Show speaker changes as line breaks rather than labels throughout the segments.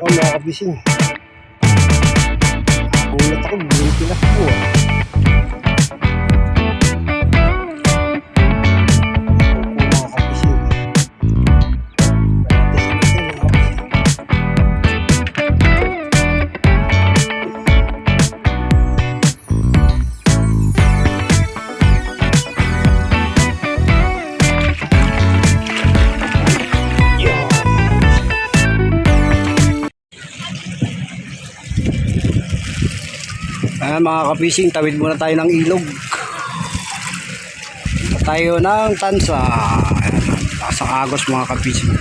Oh, mga kabising. Nagulat ako, bumili tinakbo ah. Opo, mga kabising. Gratis na ito, mga kabising. Yan. Mga kabising, tawid muna tayo ng ilog. Tayo ng tansa. Lasang agos, mga kabising.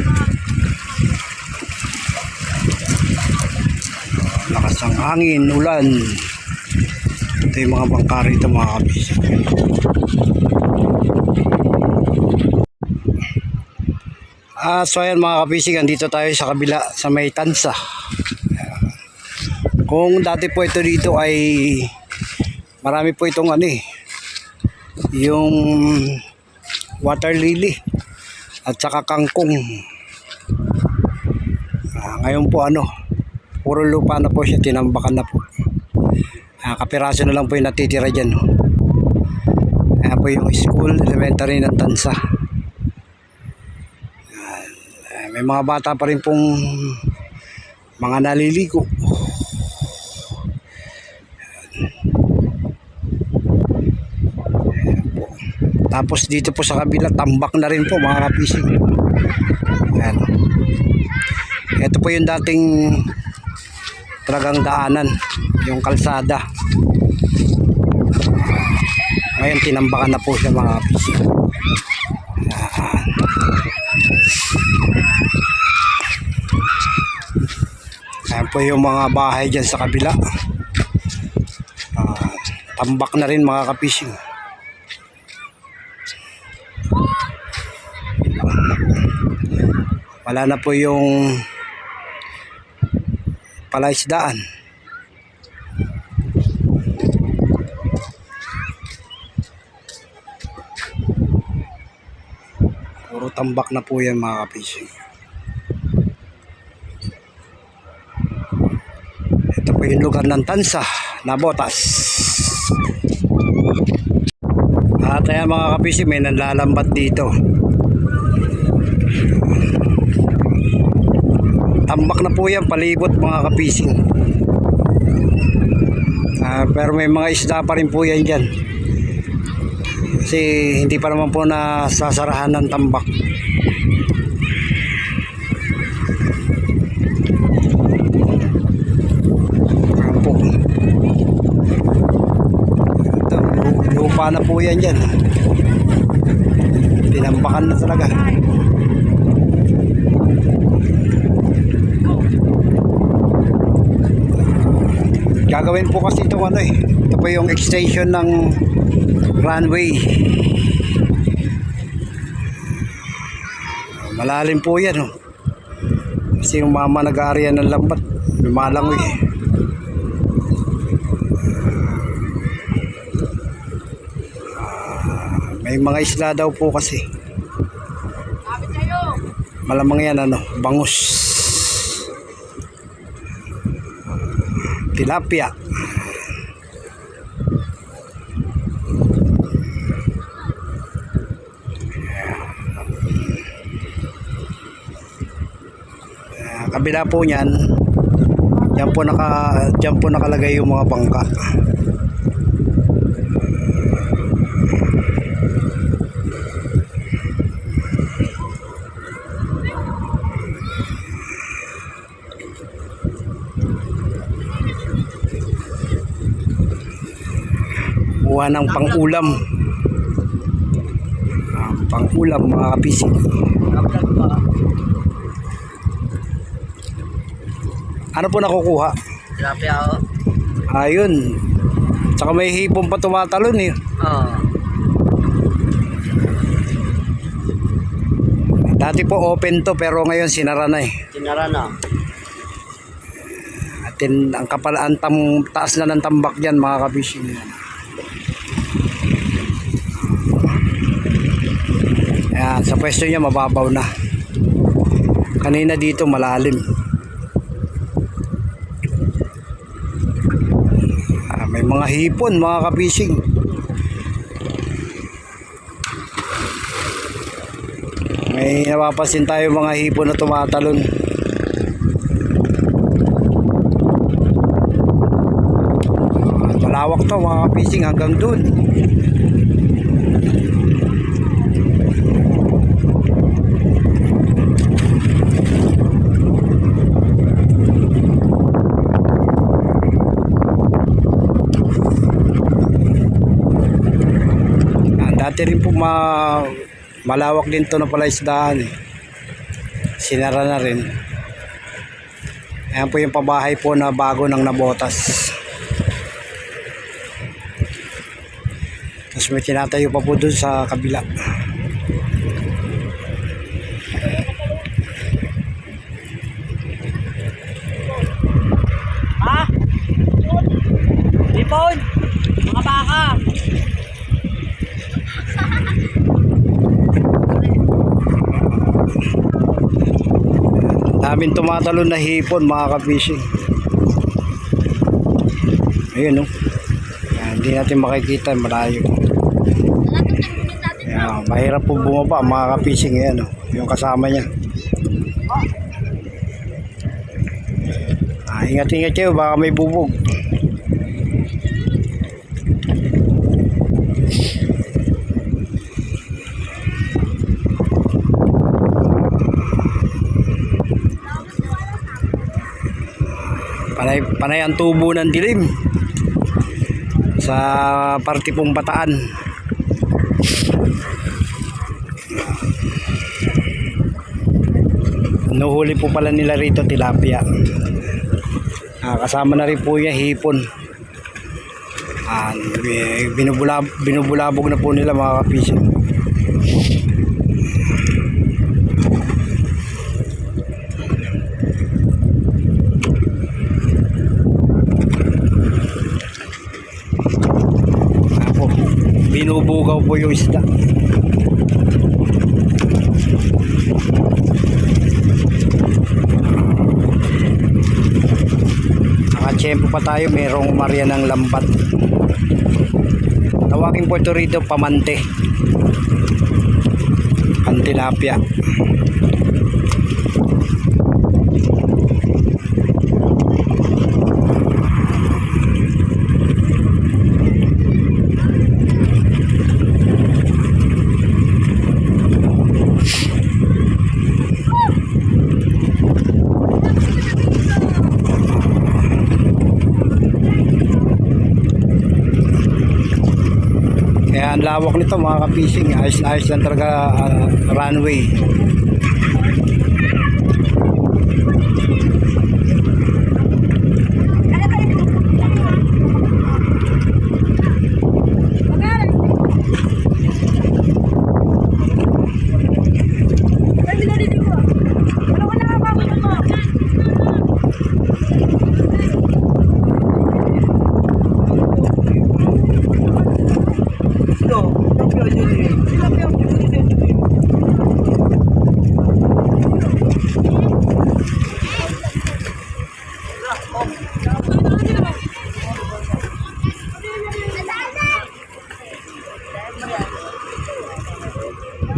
Lakas ng hangin, ulan. Ito yung mga bangka rito, mga kabising. So ayan, mga kabising, andito tayo sa kabila sa may tansa. Kung dati po ito dito ay marami po itong yung water lily at saka kangkong. Ngayon po puro lupa na po siya, tinambakan na po. Kapiraso na lang po yung natitira dyan. Ayan po yung school elementary ng tansa. May mga bata pa rin pong mga naliligo. Tapos dito po sa kabila, tambak na rin po, mga kapising. Ayan. Ito po yung dating talagang daanan, yung kalsada. Ngayon tinambakan na po siya, mga kapising. Ayan. Ayan po yung mga bahay dyan sa kabila. Tambak na rin, mga kapising. Wala na po yung palaisdaan. Puro tambak na po yan, mga kapising. Ito po yung lugar ng tansa, Nabotas. At ayan, mga kapising, may nanlalambat dito. Tambak na po yan, palibot, mga kapising. Pero may mga isda pa rin po yan dyan. Kasi hindi pa naman po nasasarahan ng tambak. Po. Ito, lupa na po yan dyan. Tinambakan na talaga. Gagawin po kasi itong ito po yung extension ng runway. Malalim po yan, kasi yung mama nag-aarya ng lambat, lumalangoy. May mga isla daw po kasi. Malamang yan bangus, tilapia. Kabila po niyan, diyan po nakalagay yung mga bangka. Buwan ng pang-ulam. Pang-ulam, mga kapising. Ano po nakukuha?
Tilapia ako.
Ayun. Tsaka may hipon pa tumatalon eh.
Oo.
Dati po open to, pero ngayon sinara na eh.
Tinara na.
Atin ang taas na ng tambak diyan, mga kabising. Ayan, sa pwesto niya mababaw na. Kanina dito malalim. mga hipon mga kapising. May napapansin tayo mga hipon na tumatalon. Malawak to mga kapising hanggang dun. Dati rin po malawak din to na palaisdaan eh. Sinara na rin. Ayan po yung pabahay po na bago ng nabotas. Tapos may tinatayo pa po dun sa kabila.
Ha? Lipon! Mga baka!
Daming tumatalon na hipon mga ka-fishing. Ayun, no? Hindi natin makikita, malayo. Ayan, mahirap po bumaba mga ka-fishing. Ayan, no? Yung kasama niya. Ingat-ingat kayo, baka may bubog. Panay ang tubo ng dilim sa parte pong Bataan. Nuhuli po pala nila rito tilapia. Kasama na rin po yung hipon. Binubulabog na po nila mga ka-fishing. Binubugaw po yung isda. Nakachempo pa tayo, merong Maria ng lambat. Tawagin po ito rito pamante. Pantilapia. Kaya ang lawak nito mga ka-fishing, ayos-ayos lang talaga runway.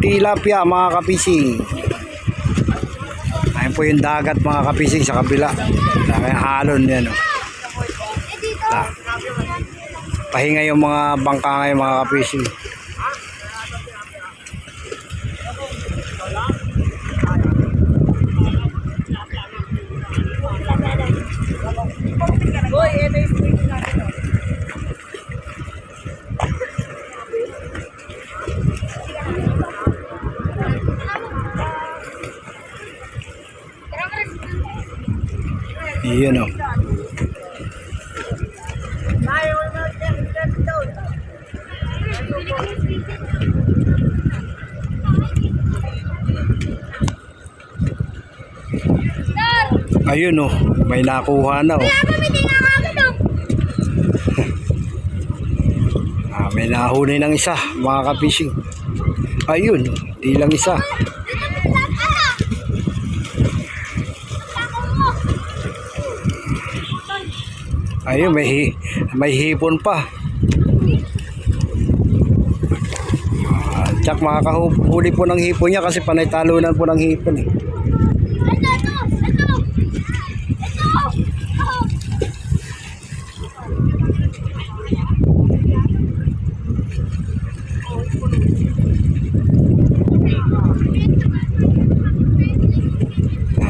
Tilapia mga ka-fishing. Ayun po yung dagat mga ka-fishing sa kabila. Kaya halon yan. Pahinga yung mga bangka ngayon mga ka-fishing. Iyan o. Ayun o, may nakuha na o. May nahuli ng isa mga ka-fishing. Ayun, di lang isa. Ayun, may hipon pa. Tsak makakahuli po ng hipon niya kasi panay talunan po ng hipon eh.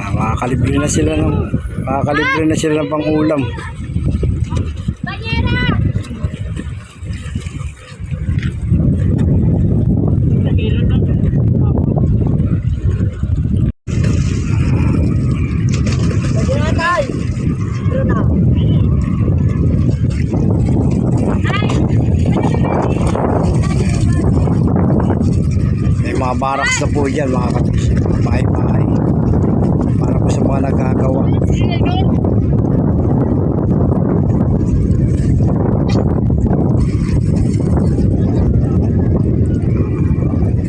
Makakalibre na sila ng pang-ulam. May mga barracks na po dyan mga kapis. Bahay-bahay. Para po sa mga nagagawa.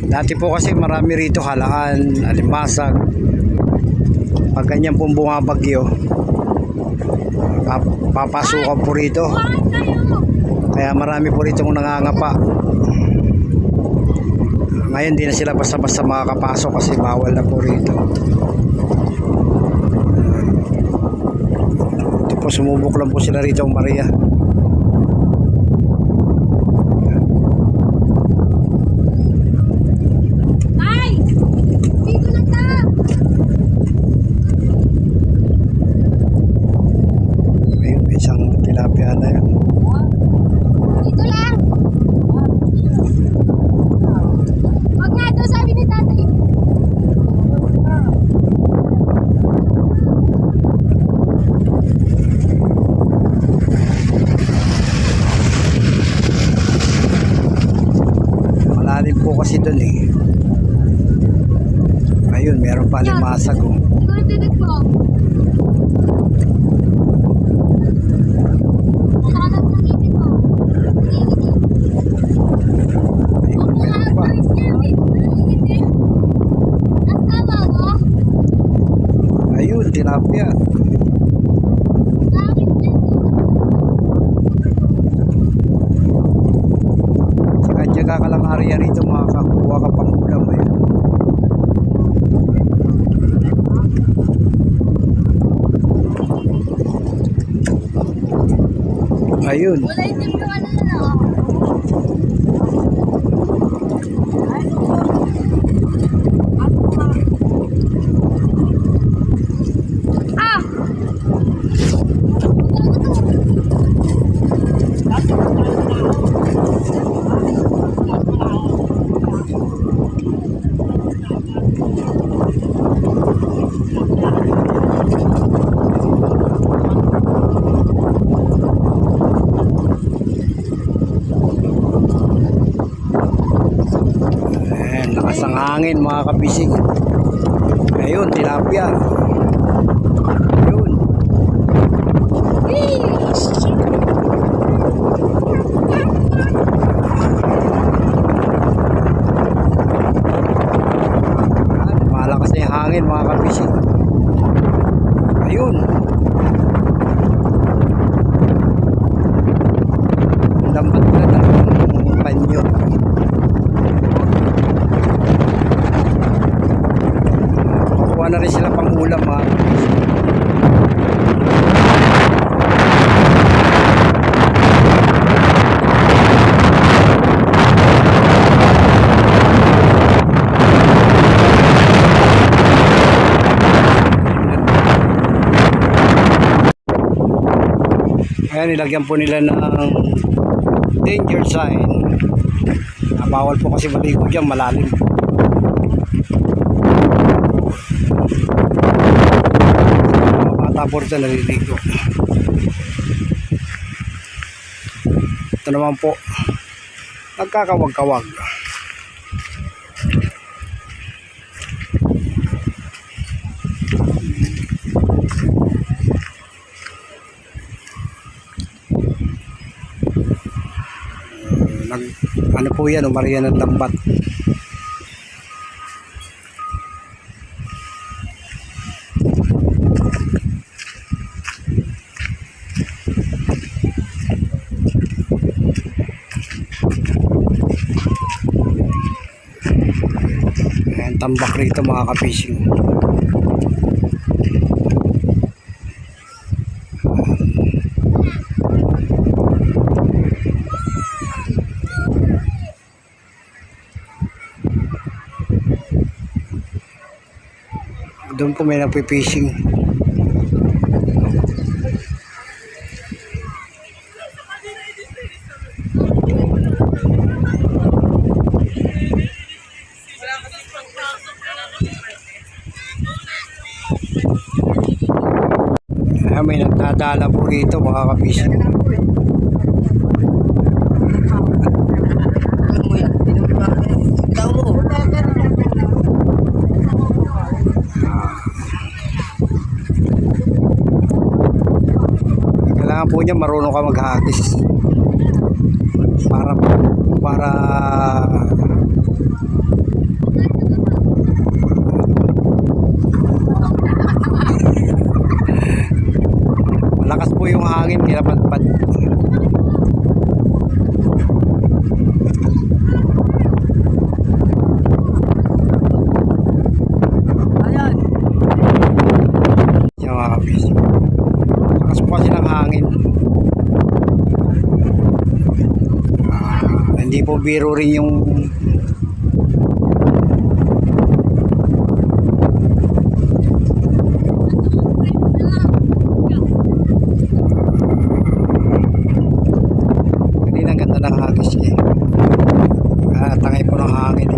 Dati po kasi marami rito halaan, alimasag. Pag ganyan pong bumabagyo, papasukan po rito. Kaya marami po rito nangangapa. Ngayon di na sila basta-basta makakapasok kasi bawal na po rito. Ito po, sumubok lang po sila rito ang Maria. Ayun, may isang tilapia na yan.
Dito lang. Wag nga daw, sabi ni tatay.
Malalim po kasi dun eh. Ayun, meron pa limasag oh.
Ikaw ang tinig mo. Nakakalap ng ngipin mo.
Ayun, meron pa.
Ang tama mo?
Ayun, tilapia.
Sa akin din.
Saka tiyaga ka lang area rito, makakakuha ka pang ulam. Ayun. Ayun.
Wala yung tip ko ano na oh. Ah!
Ayan, lakas ang hangin mga kabisig. Ayun, tilapia. Ayun. Ayan, malakas na yung hangin mga kabisig. Ayun. Lambat na talagang panyo. Kuha na rin sila pang ulam mga kabisig. Ayan, nilagyan po nila ng danger sign. Bawal po kasi maligo dyan, malalim po. Mga bata po rito naliligo. Ito naman po, nagkakawag-kawag. Ano po yan, umariya ng lambat. tambak rito mga ka-fishing. Doon po may nagpi-fishing. May nagdadala po rito mga ka-fishing. Kailangan po niya marunong ka maghagis para malakas po yung hangin kaya padpad.
Ayan.
Yung mga ka-fishing, lakas po kasi ng hangin. Hindi po biro rin yung kanina ang ganda ng hagis niya. Tangay po ng hangin.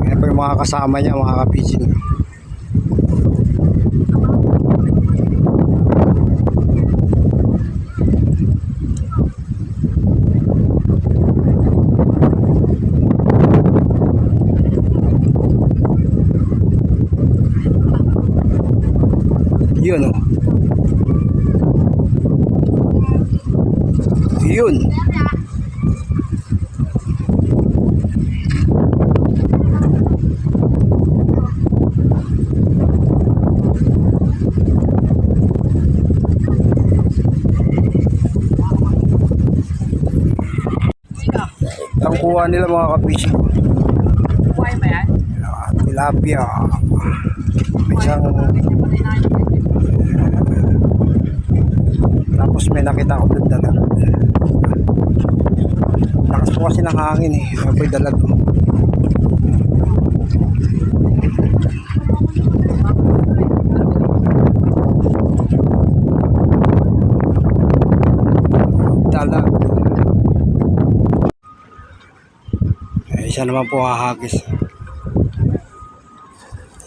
Yan po yung mga kasama niya mga ka-fishing. Yun oh. Yun. Ang kuha nila mga ka-fishing.
Buhay ba yan?
Tilapia. May isang tapos may nakita ko doon dalag. Lakas po kasi ng hangin eh. Ano po yung dalag? Dalag. Eh, isa naman po hahagis.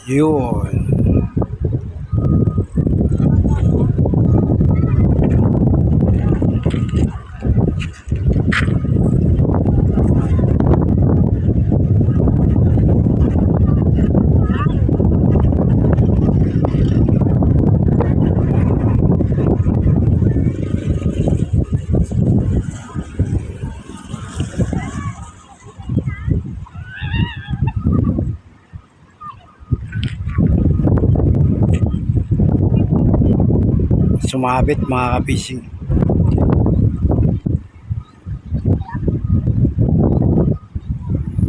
Yun. Sumabit mga ka-fishing.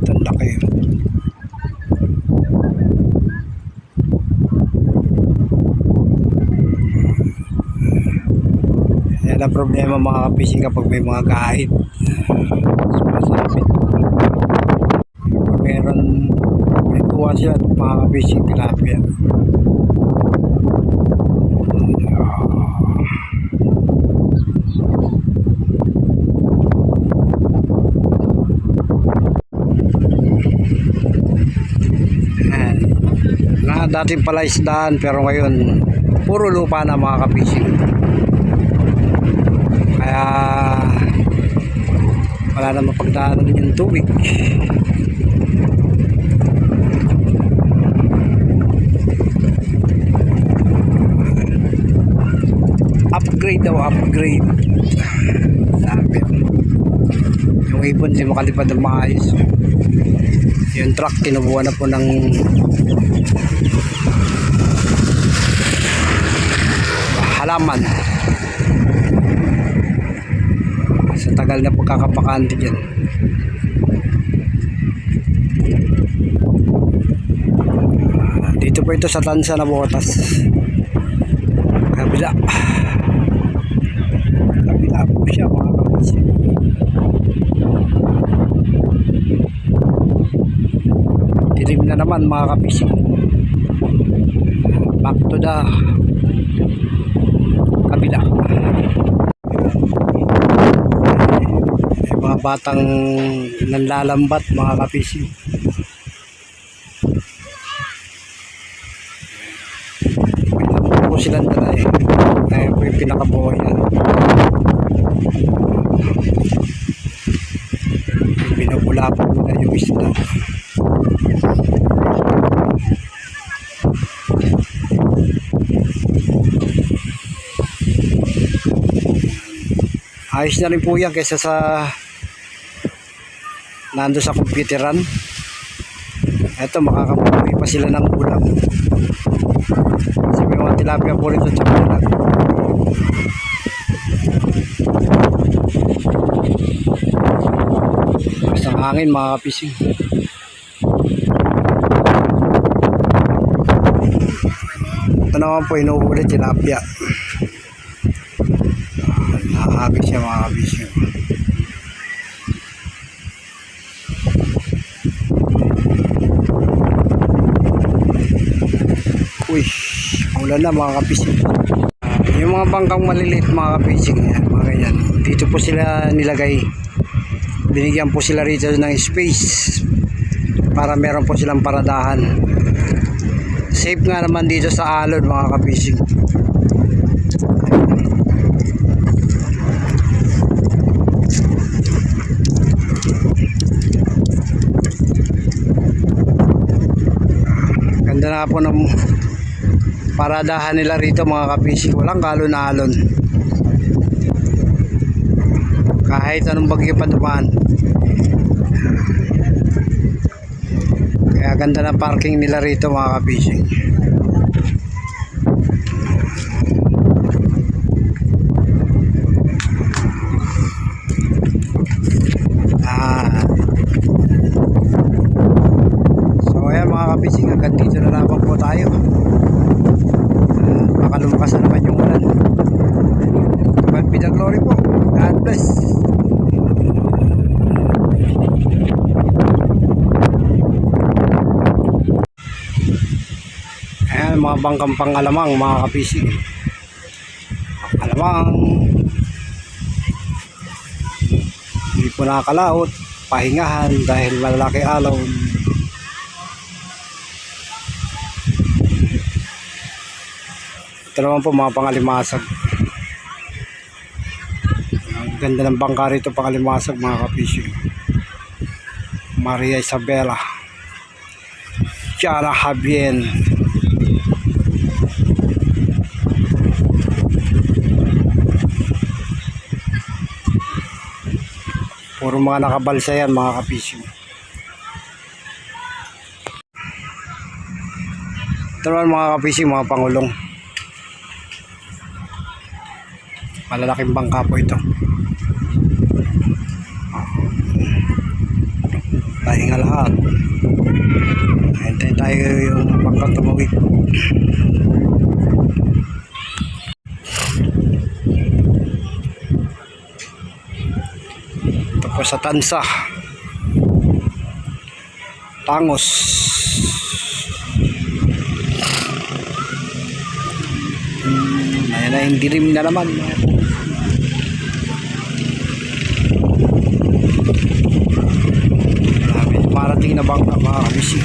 Tanda kayo. Yan ang problema mga ka-fishing kapag may mga kahit sumasabit. Meron may kuha siya mga ka-fishing tilapia. Dating pala isdaan pero ngayon puro lupa na mga ka-fishing. Kaya wala na mapagdaanan yung tubig. grade. Sabi. Yung ibon hindi makalipad ng maayos. Yung truck kinubuhan na po ng halaman. Sa tagal na pagkakapakante dyan. Dito po ito sa Tansa na Botas. Kabila. Kabila po siya mga kapatid. Dilim na naman mga kapising. Back to the kabila. May mga batang nanlalambat mga kapising. May po silang dala eh. Ayun po yung pinakabuhay yan. Pinabula po nila yung isla. Ayos na rin po yan kaysa sa nando sa computeran. Eto makakabuhay pa sila ng ulam. Kasi may mga tilapia po rito sa ulam. Basta ang hangin mga kapising. Ito naman po inuhuli tilapia. Nakakabig siya mga kapising. Uy, ulan na mga kapising. Yung mga bangkang maliliit mga kapising yan, mga ganyan. Dito po sila nilagay. Binigyan po sila rito ng space para meron po silang paradahan. Safe nga naman dito sa alon mga kapising. Ganda na po ng paradahan nila rito mga kapising. Walang kalon-alon. Kahit anong bagyo pa dumaan. Kaya ganda na parking nila rito mga kapising. So ayan mga kapising, hanggang dito na lamang po tayo. Baka lumakas na naman yung ulan. God be the glory po. God bless. Ayan mga bangkang pang-alamang mga kapising. Alamang. Hindi po nakakalaot. Pahingahan dahil malalaki alon. Ito naman po mga pangalimasag. Ang ganda ng bangka rito pangalimasag mga kapising. Maria Isabela, Chara Habien. Puro mga nakabalsa yan mga kapising. Ito naman mga kapising, mga pangulong. Malalaking bangka po ito. Pahinga lahat. Hintay tayo yung bangka tumawid. Ito po sa Tansa, Tangos. Ayan na yung dilim na naman. Marating na bangka mga kabisig.